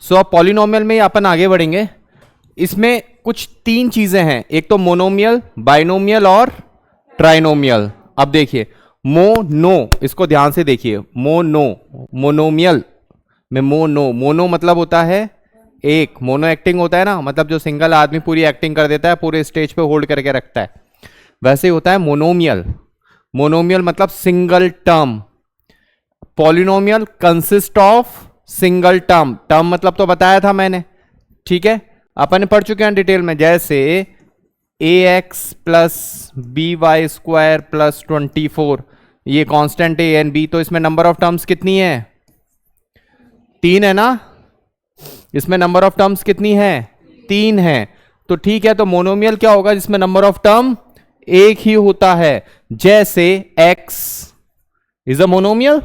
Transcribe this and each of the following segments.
सो अब पॉलिनोमियल में अपन आगे बढ़ेंगे। इसमें कुछ तीन चीजें हैं, एक तो मोनोमियल, बाइनोमियल और ट्राइनोमियल। अब देखिए मोनो, इसको ध्यान से देखिए, मोनोमियल में मोनो मतलब होता है एक, मोनो एक्टिंग होता है ना, मतलब जो सिंगल आदमी पूरी एक्टिंग कर देता है, पूरे स्टेज पे होल्ड करके रखता है, वैसे ही होता है मोनोमियल। मोनोमियल मतलब single term. Polynomial consist of single term, term मतलब तो बताया था मैंने, ठीक है, अपन पढ़ चुके हैं डिटेल में, जैसे ax plus b y square plus 24, ये कांस्टेंट a एंड b, तो इसमें नंबर ऑफ टर्म्स कितनी है? 3 है ना, इसमें नंबर ऑफ टर्म्स कितनी है? 3 है। तो ठीक है, तो मोनोमियल क्या होगा जिसमें नंबर ऑफ टर्म एक ही होता है, जैसे x is a monomial,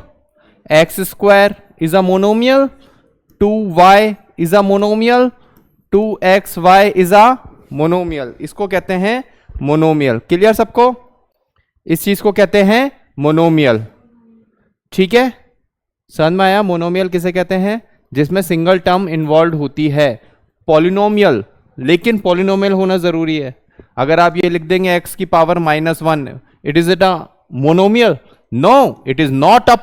x square is a monomial, 2y is a monomial, 2xy is a monomial, इसको कहते हैं मोनोमियल। क्लियर सबको? इस चीज को कहते हैं मोनोमियल, ठीक है, समझ में आया? मोनोमियल किसे कहते हैं? जिसमें सिंगल टर्म इन्वॉल्व होती है। पॉलिनोमियल, लेकिन पॉलिनोमियल होना जरूरी है। अगर आप ये लिख देंगे x की power -1, it is it a monomial? No, it is not a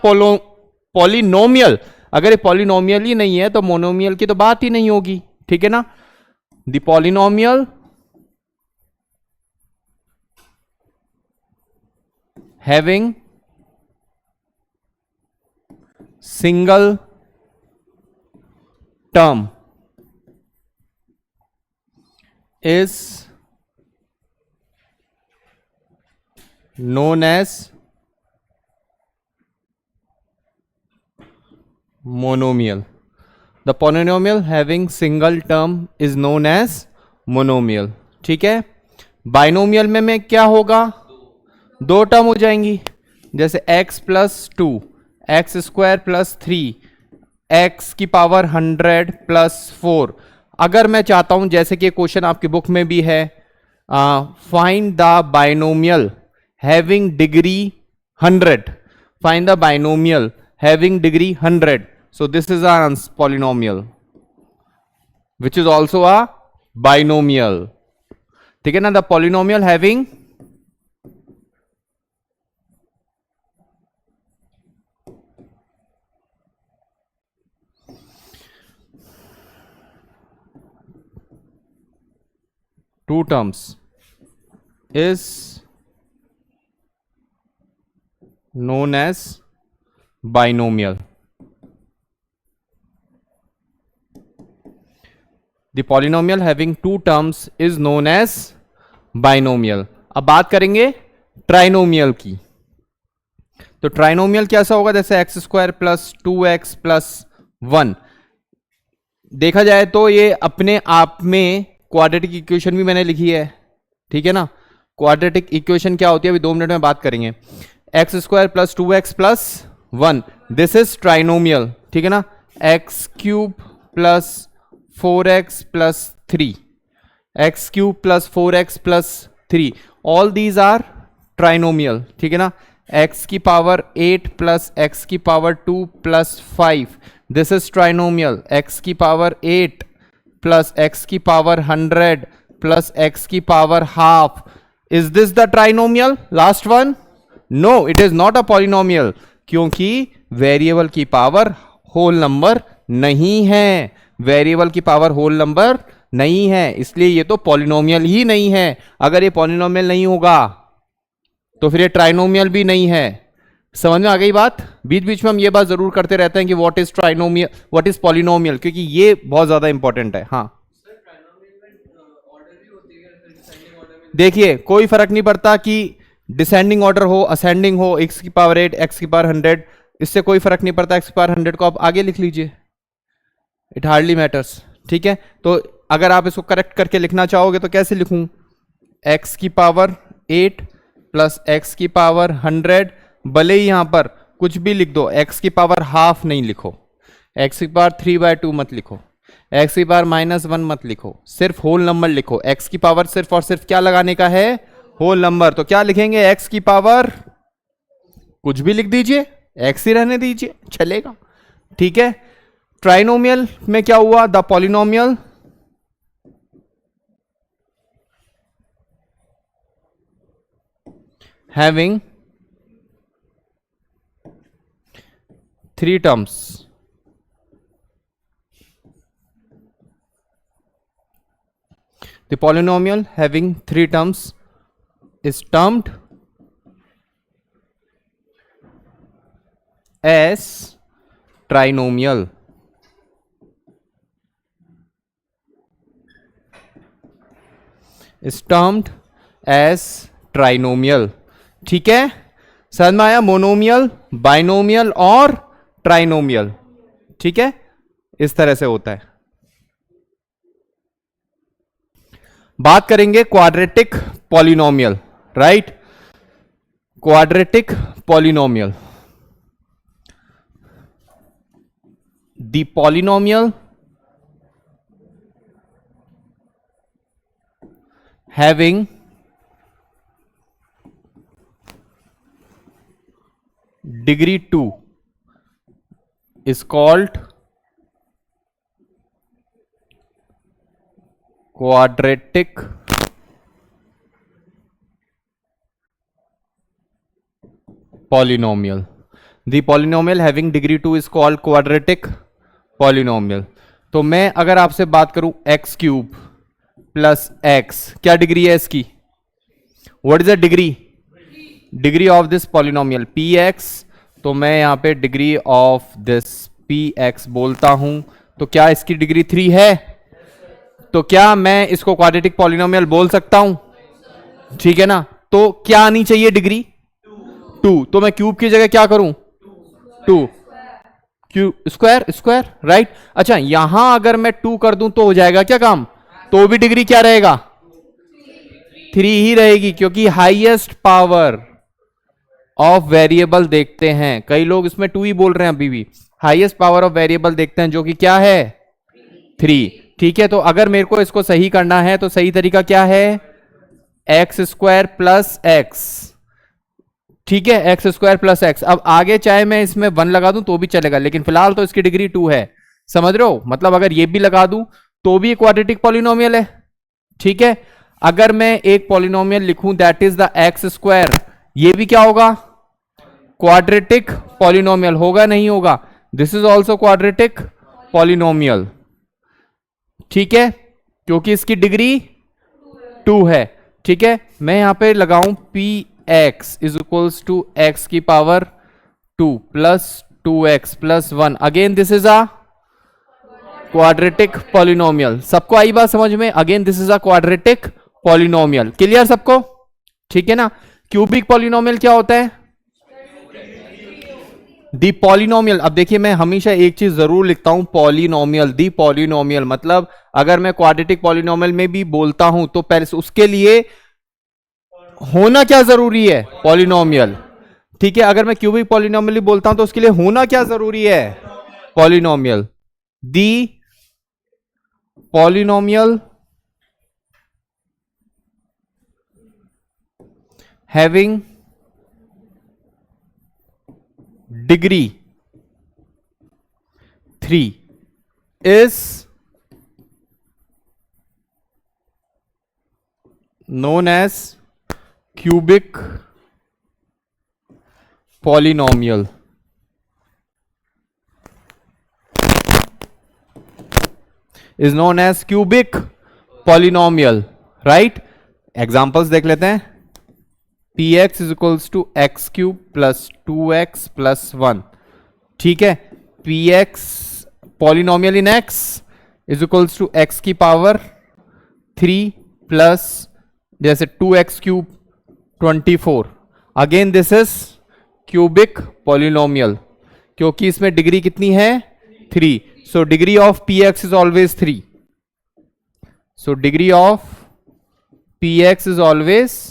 polynomial. अगर ये पॉलिनोमियल ही नहीं है तो मोनोमियल की तो बात ही नहीं होगी, ठीक है ना। The polynomial having single term is known as monomial. The polynomial having single term is known as monomial, ठीक है। बाइनोमियल में क्या होगा? दो टर्म हो जाएंगी, जैसे x plus 2, x square plus 3, x की पावर 100 प्लस 4। अगर मैं चाहता हूं, जैसे कि क्वेश्चन आपकी बुक में भी है, find the binomial having degree 100, find the binomial having degree 100, so this is a polynomial which is also a binomial, ठीक है ना। The polynomial having two terms is known as binomial. The polynomial having two terms is known as binomial. अब बात करेंगे trinomial की। तो trinomial कैसा होगा? जैसे x square plus 2x plus 1। देखा जाए तो ये अपने आप में क्वाड्रेटिक इक्वेशन भी मैंने लिखी है, ठीक है ना। क्वाड्रेटिक इक्वेशन क्या होती है अभी 2 मिनट में बात करेंगे। X square plus 2x plus 1, this is trinomial, ठीक है ना। X cube plus 4x plus 3, x cube plus 4x plus 3, all these are trinomial, ठीक है ना। एक्स की पावर 8 प्लस एक्स की power 2 plus 5, this is trinomial. X की power 8 plus x की पावर 100 प्लस एक्स की power half, is this the trinomial? Last one? No, it is not a polynomial, क्योंकि variable की power whole number नहीं है, variable की power whole number नहीं है, इसलिए ये तो पॉलिनोमियल ही नहीं है। अगर ये पॉलिनोमियल नहीं होगा तो फिर ये ट्राइनोमियल भी नहीं है। समझ में आ गई बात? बीच बीच में हम ये बात जरूर करते रहते हैं कि what is trinomial, what is polynomial, क्योंकि ये बहुत ज्यादा इंपॉर्टेंट है। हाँ देखिए, कोई फर्क नहीं पड़ता कि डिसेंडिंग ऑर्डर हो, असेंडिंग हो, एक्स की पावर 8, एक्स की पावर 100, इससे कोई फर्क नहीं पड़ता। एक्स की पावर 100 को आप आगे लिख लीजिए, इट हार्डली मैटर्स, ठीक है। तो अगर आप इसको करेक्ट करके लिखना चाहोगे तो कैसे लिखूं? एक्स की पावर 8 प्लस एक्स की पावर 100, भले ही यहां पर कुछ भी लिख दो, एक्स की पावर हाफ नहीं लिखो, एक्स की पावर 3/2 मत लिखो, एक्स की पावर -1 मत लिखो, सिर्फ होल नंबर लिखो। एक्स की पावर सिर्फ और सिर्फ क्या लगाने का है? Whole number. तो क्या लिखेंगे? एक्स की पावर कुछ भी लिख दीजिए, एक्स ही रहने दीजिए, चलेगा, ठीक है। ट्राइनोमियल में क्या हुआ? The polynomial having 3 terms, the polynomial having 3 terms is termed as trinomial. is termed as trinomial. ठीक है, समझ में आया? मोनोमियल, बाइनोमियल और ट्राइनोमियल. ठीक है, इस तरह से होता है. बात करेंगे quadratic polynomial. Right, quadratic polynomial. The polynomial having degree 2 is called quadratic polynomial. The polynomial having degree 2 is called quadratic polynomial. तो मैं अगर आपसे बात करूं x क्यूब प्लस x, क्या डिग्री है इसकी? What is the degree? Degree of this polynomial px. तो मैं यहां पे डिग्री ऑफ दिस px बोलता हूं, तो क्या इसकी डिग्री 3 है? तो क्या मैं इसको क्वाड्रेटिक पॉलिनोमियल बोल सकता हूं? ठीक है ना. तो क्या आनी चाहिए डिग्री? 2. तो मैं क्यूब की जगह क्या करूं? 2 क्यूब स्क्वायर स्क्वायर. राइट. अच्छा, यहां अगर मैं 2 कर दूं तो हो जाएगा क्या काम? तो भी डिग्री क्या रहेगा? 3 ही रहेगी, क्योंकि हाईएस्ट पावर ऑफ वेरिएबल देखते हैं. कई लोग इसमें 2 ही बोल रहे हैं अभी भी. हाईएस्ट पावर ऑफ वेरिएबल देखते हैं जो कि क्या है? 3. ठीक है, तो अगर मेरे को इसको सही करना है तो सही तरीका क्या है? X square plus x. ठीक है, एक्स स्क्वायर प्लस एक्स. अब आगे चाहे मैं इसमें 1 लगा दूं तो भी चलेगा, लेकिन फिलहाल तो इसकी डिग्री 2 है. समझ रहे हो? मतलब अगर ये भी लगा दूं तो भी क्वाड्रेटिक पॉलिनोमियल है. ठीक है, अगर मैं एक पॉलिनोमियल लिखूं that is the x square, ये भी क्या होगा? क्वाड्रेटिक पॉलिनोमियल होगा, नहीं होगा? This is also quadratic polynomial. ठीक है, क्योंकि इसकी डिग्री 2 है. ठीक है, मैं यहां पे लगाऊं P x is equals to x की power 2 plus 2x plus 1. Again this is a quadratic polynomial. सबको आई बात समझ में? Again this is a quadratic polynomial. Clear सबको? ठीक है ना. क्यूबिक पॉलिनोमियल क्या होता है? The polynomial. अब देखिए, मैं हमेशा एक चीज जरूर लिखता हूं, पॉलिनोमियल. दी पॉलिनोमियल मतलब अगर मैं क्वाड्रेटिक पॉलिनोमियल में भी बोलता हूं तो पहले उसके लिए होना क्या जरूरी है? पॉलिनोमियल. ठीक है, अगर मैं क्यूबिक पॉलिनोमियल बोलता हूं तो उसके लिए होना क्या जरूरी है? Polynomial. The polynomial having degree 3 is known as cubic polynomial. Is known as cubic polynomial. Right? Examples देख लेते हैं. px is equals to x cube plus 2x plus 1. ठीक है, px polynomial in x is equals to x की power 3 plus जैसे 2x cube 24. Again this is cubic polynomial, क्योंकि इसमें degree कितनी है? 3. So degree of px is always 3. So degree of px is always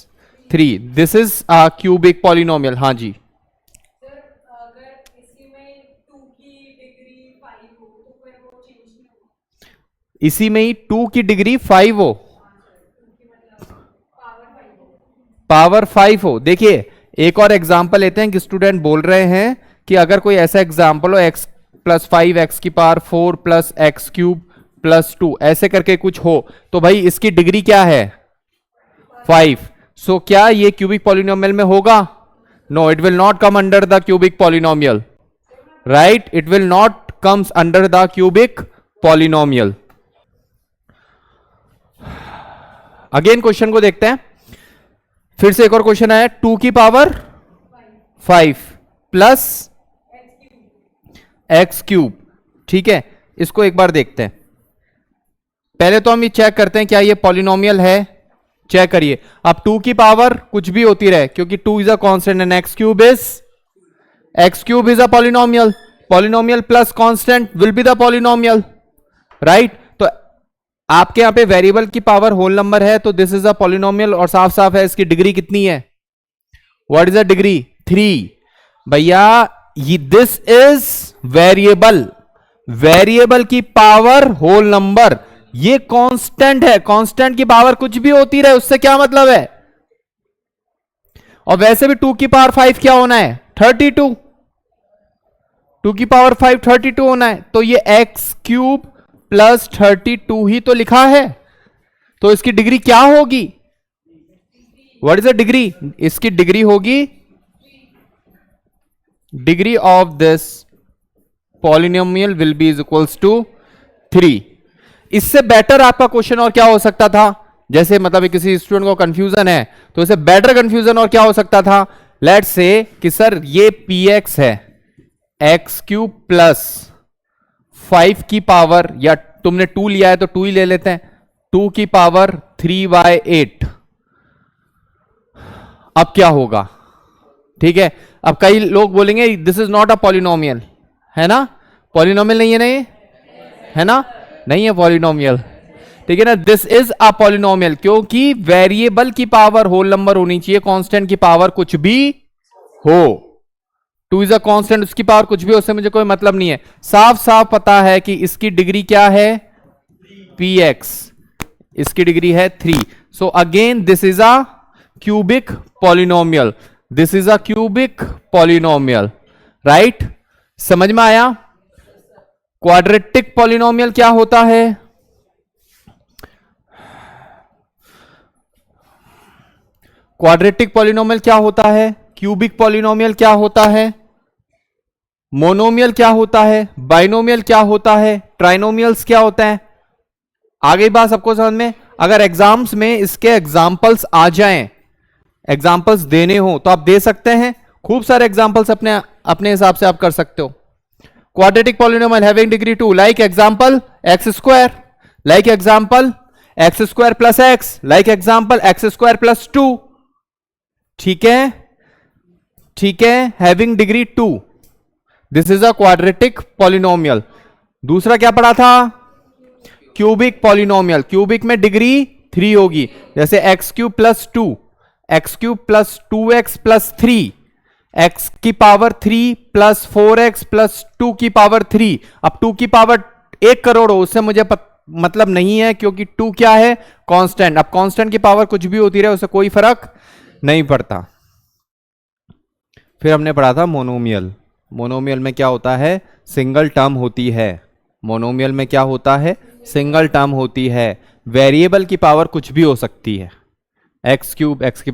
3. This is a cubic polynomial. हाँ जी. इसी में ही 2 की डिग्री 5 हो, पावर 5 हो. देखिए, एक और एग्जांपल लेते हैं कि स्टूडेंट बोल रहे हैं कि अगर कोई ऐसा एग्जांपल हो x plus 5x⁴ plus x³ plus 2 ऐसे करके कुछ हो तो भाई इसकी डिग्री क्या है 5। सो क्या ये क्यूबिक पॉलिनोमियल में होगा? No, it will not come under the cubic polynomial, right, it will not comes under the cubic polynomial. Again question को देखते हैं, फिर से एक और क्वेश्चन है 2 की पावर 5 प्लस x³। ठीक है, इसको एक बार देखते हैं। पहले तो हम ये चेक करते हैं क्या ये पॉलिनोमियल है, चेक करिए। अब 2 की पावर कुछ भी होती रहे क्योंकि 2 is a constant and x³ is a polynomial, polynomial plus constant will be the polynomial, right. तो आपके यहां पे वेरिएबल की पावर होल नंबर है तो दिस इज अ पॉलिनोमियल और साफ साफ है इसकी डिग्री कितनी है, व्हाट इज द डिग्री 3। भैया दिस इज वेरिएबल, वेरिएबल की पावर होल नंबर, ये कांस्टेंट है, कांस्टेंट की पावर कुछ भी होती रहे उससे क्या मतलब है। और वैसे भी 2 की पावर 5 क्या होना है 32, 2 की पावर 5 32 होना है, तो ये x³ प्लस 32 ही तो लिखा है, तो इसकी डिग्री क्या होगी, व्हाट इज द डिग्री, इसकी डिग्री होगी degree of this polynomial will be is equals to 3। इससे बेटर आपका क्वेश्चन और क्या हो सकता था, जैसे मतलब किसी स्टूडेंट को कंफ्यूजन है तो इससे बेटर कंफ्यूजन और क्या हो सकता था, लेट्स से कि सर ये px है x³ प्लस 5 की पावर, या तुमने 2 लिया है तो 2 ही ले लेते हैं, 2 की पावर 3/8। अब क्या होगा, ठीक है। अब कई लोग बोलेंगे this is not a polynomial, है ना, पॉलिनोमियल नहीं है ना, ये है ना, नहीं है पॉलिनोमियल, ठीक है ना। दिस इज अ पॉलिनोमियल क्योंकि वेरिएबल की पावर होल नंबर होनी चाहिए, कांस्टेंट की पावर कुछ भी हो, 2 इज अ कांस्टेंट, उसकी पावर कुछ भी हो, उससे मुझे कोई मतलब नहीं है। साफ साफ पता है कि इसकी डिग्री क्या है px, इसकी डिग्री है 3। So again this is a cubic polynomial, this is a cubic polynomial, right, समझ में आया। क्वाड्रेटिक पॉलिनोमियल क्या होता है, क्वाड्रेटिक पॉलिनोमियल क्या होता है, क्यूबिक पॉलिनोमियल क्या होता है, मोनोमियल क्या होता है, बाइनोमियल क्या होता है, ट्राइनोमियल्स क्या होता है। आगे बात सबको समझ में। अगर एग्जाम्स में इसके एग्जाम्पल्स आ जाएं, एग्जाम्पल्स देने हो तो आप दे सकते हैं, खूब सारे एग्जाम्पल्स अपने अपने हिसाब से आप कर सकते हो। Quadratic polynomial having degree 2, like example x², like example x² plus x, like example x² plus 2, ठीक है, ठीक है, having degree 2, this is a quadratic polynomial. दूसरा क्या पढ़ा था, क्यूबिक पॉलिनोमियल, क्यूबिक में डिग्री 3 होगी, जैसे x³ plus 2, x³ plus 2x plus 3, x की पावर 3 प्लस 4x प्लस 2 की पावर 3। अब 2 की पावर 1 करोड़ हो उससे मुझे मतलब नहीं है क्योंकि 2 क्या है कांस्टेंट, अब कांस्टेंट की पावर कुछ भी होती रहे उससे कोई फर्क नहीं पड़ता। फिर हमने पढ़ा था मोनोमियल, मोनोमियल में क्या होता है सिंगल टर्म होती है, मोनोमियल में क्या होता है सिंगल टर्म होती है, वेरिएबल की पावर कुछ भी हो सकती है, x³ x⁵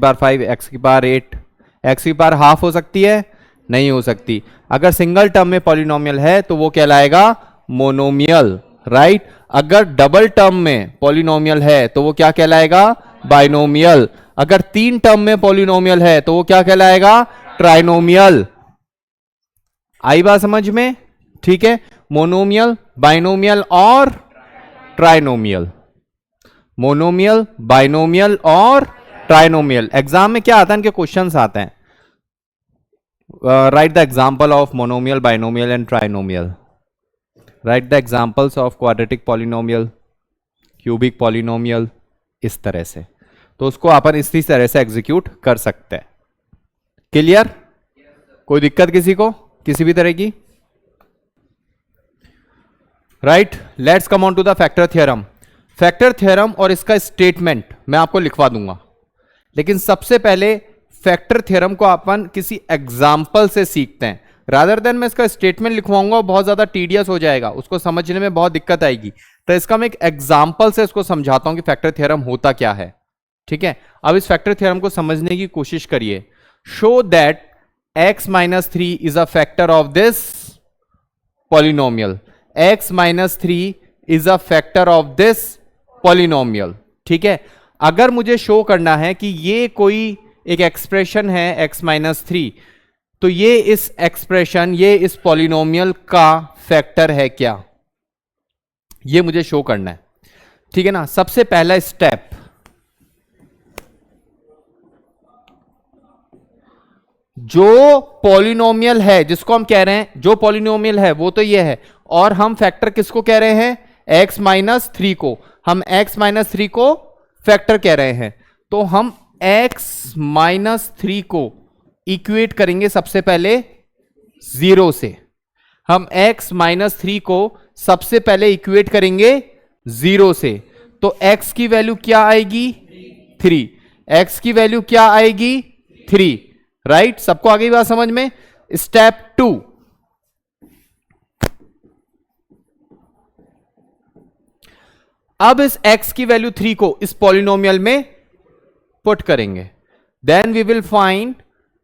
x⁸ x⁵ हो सकती है, नहीं हो सकती। अगर सिंगल टर्म में पॉलिनोमियल है तो वो कहलाएगा मोनोमियल, राइट। अगर डबल टर्म में पॉलिनोमियल है तो वो क्या कहलाएगा बाइनोमियल, अगर 3 टर्म में पॉलिनोमियल है तो वो क्या कहलाएगा ट्राइनोमियल। आई बात समझ में, ठीक है। मोनोमियल, बाइनोमियल और ट्राइनोमियल, मोनोमियल, बाइनोमियल और ट्राइनोमियल। एग्जाम में क्या आता है, इनके क्वेश्चंस आते हैं, right the example of monomial, binomial and trinomial, right the examples of quadratic polynomial, cubic polynomial, इस तरह से। तो उसको अपन इसी तरह से एग्जीक्यूट कर सकते हैं। क्लियर, कोई दिक्कत किसी को किसी भी तरह की, right. Let's come on to the factor theorem. Factor theorem और इसका स्टेटमेंट मैं आपको लिखवा दूंगा, लेकिन सबसे पहले फैक्टर थ्योरम को अपन किसी एग्जाम्पल से सीखते हैं। रादर देन मैं इसका स्टेटमेंट लिखवाऊंगा बहुत ज्यादा टीडियस हो जाएगा, उसको समझने में बहुत दिक्कत आएगी, तो इसका मैं एक एग्जांपल से इसको समझाता हूं कि फैक्टर थ्योरम होता क्या है। ठीक है, अब इस फैक्टर थ्योरम को समझने की कोशिश करिए। Show that x minus 3 is a factor of this polynomial, x minus 3 is a factor of this polynomial. ठीक है, अगर मुझे शो करना है कि ये कोई एक एक्सप्रेशन है x माइनस 3, तो ये इस एक्सप्रेशन, ये इस पॉलिनोमियल का फैक्टर है क्या, ये मुझे शो करना है। ठीक है ना, सबसे पहला स्टेप, जो पॉलिनोमियल है जिसको हम कह रहे हैं, जो पॉलिनोमियल है वो तो ये है, और हम फैक्टर किसको कह रहे हैं, x माइनस 3 को, हम x माइनस 3 को फैक्टर कह रहे हैं। तो हम x माइनस 3 को इक्वेट करेंगे सबसे पहले 0 से, हम x माइनस 3 को सबसे पहले इक्वेट करेंगे 0 से, तो x की वैल्यू क्या आएगी 3, x की वैल्यू क्या आएगी 3, राइट। सबको आ गई बात समझ में। स्टेप 2, अब इस x की वैल्यू 3 को इस पॉलिनोमियल में पुट करेंगे, then we will find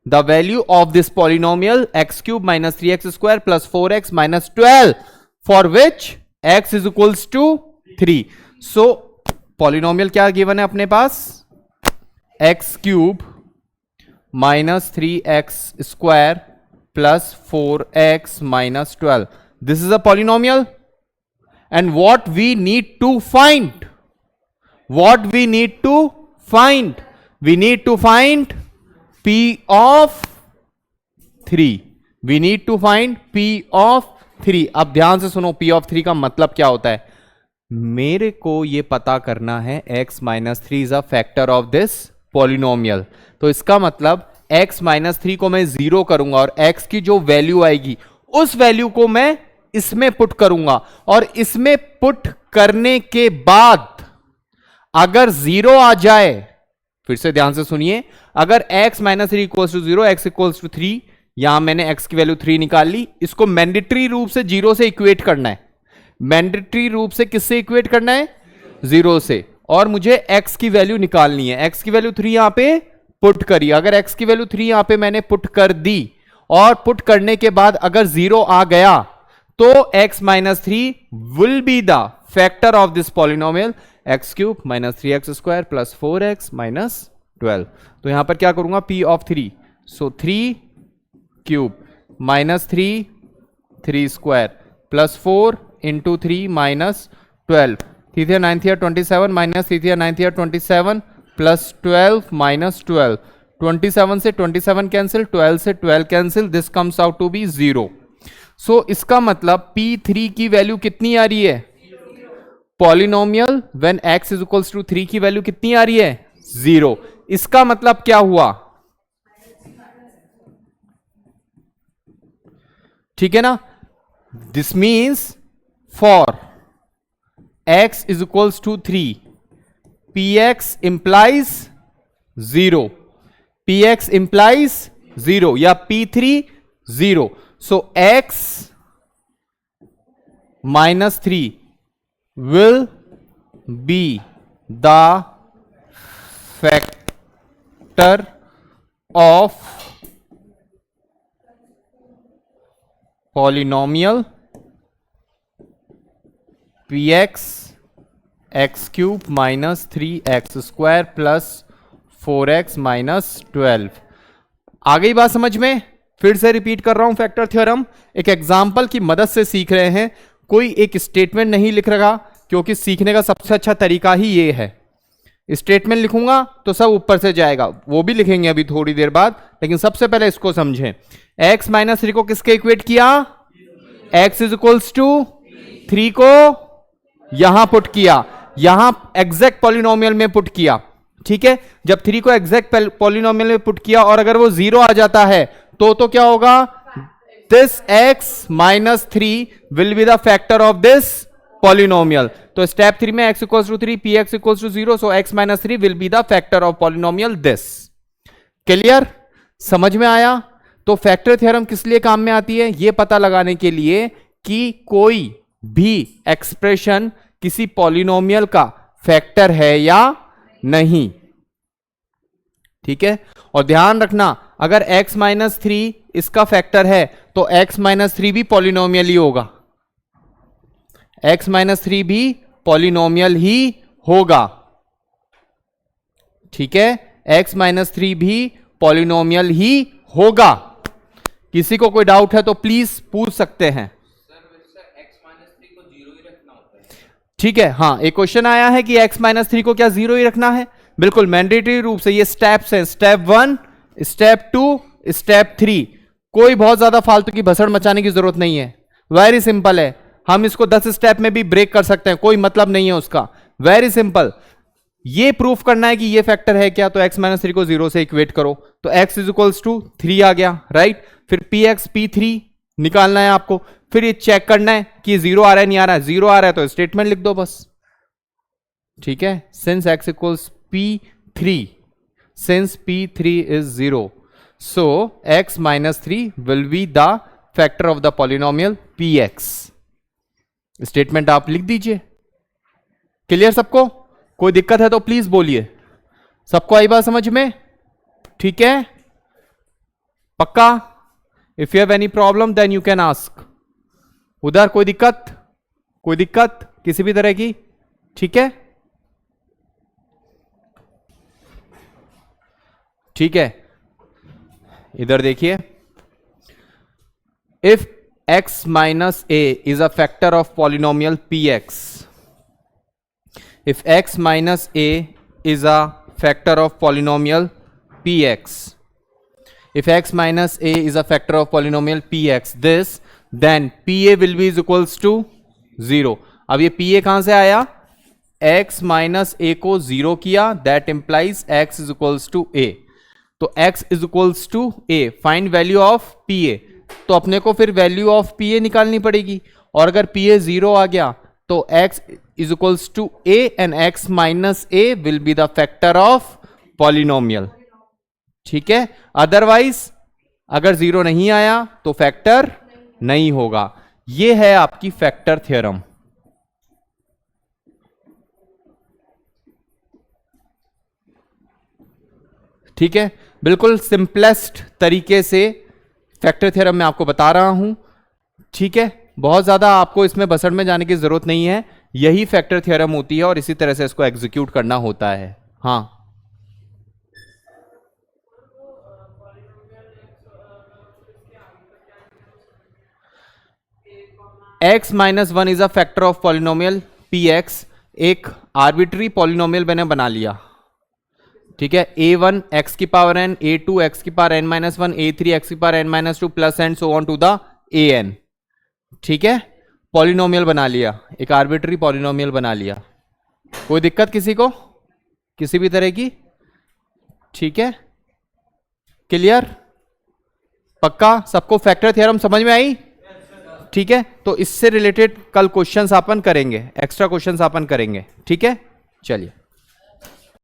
the value of this polynomial x cube minus 3x square plus 4x minus 12 for which x is equals to 3। So polynomial क्या गिवन है अपने पास, x cube minus 3x square plus 4x minus 12, this is a polynomial. And what we need to find, what we need to find, we need to find p of 3, we need to find p of 3। अब ध्यान से सुनो, p of 3 का मतलब क्या होता है, मेरे को ये पता करना है x minus 3 is a factor of this polynomial, तो इसका मतलब x माइनस 3 को मैं 0 करूंगा और x की जो वैल्यू आएगी उस वैल्यू को मैं इसमें पुट करूंगा, और इसमें पुट करने के बाद अगर 0 आ जाए, फिर से ध्यान से सुनिए, अगर x minus 3 equals to 0, x equals to 3, यहां मैंने x की वैल्यू 3 निकाल ली, इसको मैंडेटरी रूप से 0 से इक्वेट करना है, मैंडेटरी रूप से किससे इक्वेट करना है 0 से, और मुझे x की वैल्यू निकालनी है। x की वैल्यू 3 यहां पे पुट करी, अगर x की वैल्यू 3 यहां पे मैंने पुट कर दी और पुट करने के बाद अगर 0 आ गया, तो x minus 3 will be the factor of this polynomial x cube minus 3x square plus 4x minus 12। तो यहां पर क्या करूंगा, p of 3, so 3 cube minus 3 square plus 4 into 3 minus 12, 3 9 27 minus 3 9 27 plus 12 minus 12, 27 से 27 कैंसिल, 12 से 12 cancel, this comes out to be 0। So इसका मतलब P3 की वैल्यू कितनी आ रही है, polynomial when x is equals to 3 की वैल्यू कितनी आ रही है 0। इसका मतलब क्या हुआ, ठीक है ना, this means for x is equals to 3 px implies 0, px implies 0 या P3 0। So x minus 3 will be the factor of polynomial px x cube minus 3x square plus 4x minus 12। आ गई बात समझ में। फिर से रिपीट कर रहा हूं, फैक्टर थ्योरम एक एग्जाम्पल की मदद से सीख रहे हैं, कोई एक स्टेटमेंट नहीं लिख रहा, क्योंकि सीखने का सबसे अच्छा तरीका ही ये है। स्टेटमेंट लिखूंगा तो सब ऊपर से जाएगा, वो भी लिखेंगे अभी थोड़ी देर बाद, लेकिन सबसे पहले इसको समझें। x माइनस 3 को किसके इक्वेट किया, x इज इक्वल्स टू 3 को यहां पुट किया, यहां एग्जैक्ट पॉलिनोमियल में पुट किया। ठीक है, जब 3 को एग्जैक्ट पॉलिनोमियल में पुट किया और अगर वो 0 आ जाता है तो क्या होगा, this x minus 3 will be the factor of this polynomial. तो स्टेप 3 में x equals to 3, px equals to 0, so x minus 3 will be the factor of polynomial this. Clear, समझ में आया। तो फैक्टर थ्योरम किस लिए काम में आती है? ये पता लगाने के लिए कि कोई भी एक्सप्रेशन किसी पॉलिनोमियल का फैक्टर है या नहीं। ठीक है, और ध्यान रखना अगर x माइनस 3 इसका फैक्टर है तो x माइनस 3 भी पॉलिनोमियल ही होगा, x माइनस 3 भी पॉलिनोमियल ही होगा। ठीक है, x माइनस 3 भी पॉलिनोमियल ही होगा। किसी को कोई डाउट है तो प्लीज पूछ सकते हैं। ठीक है, हाँ एक क्वेश्चन आया है कि x माइनस 3 को क्या जीरो ही रखना है? बिल्कुल मैंडेटरी रूप से ये स्टेप्स हैं, स्टेप 1, स्टेप 2, स्टेप 3। कोई बहुत ज्यादा फालतू की भसड़ मचाने की जरूरत नहीं है, वेरी सिंपल है। हम इसको 10 स्टेप में भी ब्रेक कर सकते हैं, कोई मतलब नहीं है उसका, वेरी सिंपल। ये प्रूफ करना है कि ये फैक्टर है क्या, तो x माइनस 3 को 0 से इक्वेट करो तो x इज इक्वल्स टू 3 आ गया, राइट। फिर px p3 निकालना है आपको, फिर ये चेक करना है कि 0 आ रहा है नहीं आ रहा है। 0 आ रहा है तो स्टेटमेंट लिख दो बस। ठीक है, since x equals p3, since p3 is 0, so x minus 3 will be the factor of the polynomial px। Statement आप लिख दीजिए। क्लियर सबको? कोई दिक्कत है तो प्लीज बोलिए। सबको आई बात समझ में? ठीक है, पक्का? If you have any problem then you can ask. उधर कोई दिक्कत? कोई दिक्कत किसी भी तरह की? ठीक है, ठीक है, इधर देखिए। If x minus a is a factor of polynomial px, if x minus a is a factor of polynomial px, if x minus a is a factor of polynomial px, this then pa will be is equals to 0। अब ये pa कहां से आया? x minus a को 0 किया, that implies x is equals to a। तो x is equals to a, find value of pa। तो अपने को फिर वैल्यू ऑफ pa निकालनी पड़ेगी, और अगर pa 0 आ गया तो x is equals to a and x minus a will be the factor of polynomial। ठीक है, अदरवाइज अगर 0 नहीं आया तो फैक्टर नहीं होगा। ये है आपकी फैक्टर थ्योरम। ठीक है, बिल्कुल सिंपलेस्ट तरीके से फैक्टर थ्योरम मैं आपको बता रहा हूं। ठीक है, बहुत ज्यादा आपको इसमें बसड़ में जाने की जरूरत नहीं है, यही फैक्टर थ्योरम होती है और इसी तरह से इसको एग्जीक्यूट करना होता है। हाँ, x minus 1 is a factor of polynomial px। एक आर्बिट्री पॉलिनोमियल मैंने बना लिया। ठीक है, a1 x की पावर n, a2 x की power n minus 1, a3 x की power n minus 2 plus and so on to the an। ठीक है, पॉलिनोमियल बना लिया, एक आर्बिट्री पॉलिनोमियल बना लिया। कोई दिक्कत किसी को किसी भी तरह की? ठीक है, क्लियर? पक्का? सबको फैक्टर थ्योरम समझ में आई? ठीक है, तो इससे रिलेटेड कल क्वेश्चंस अपन करेंगे, एक्स्ट्रा क्वेश्चंस अपन करेंगे। ठीक है, चलिए।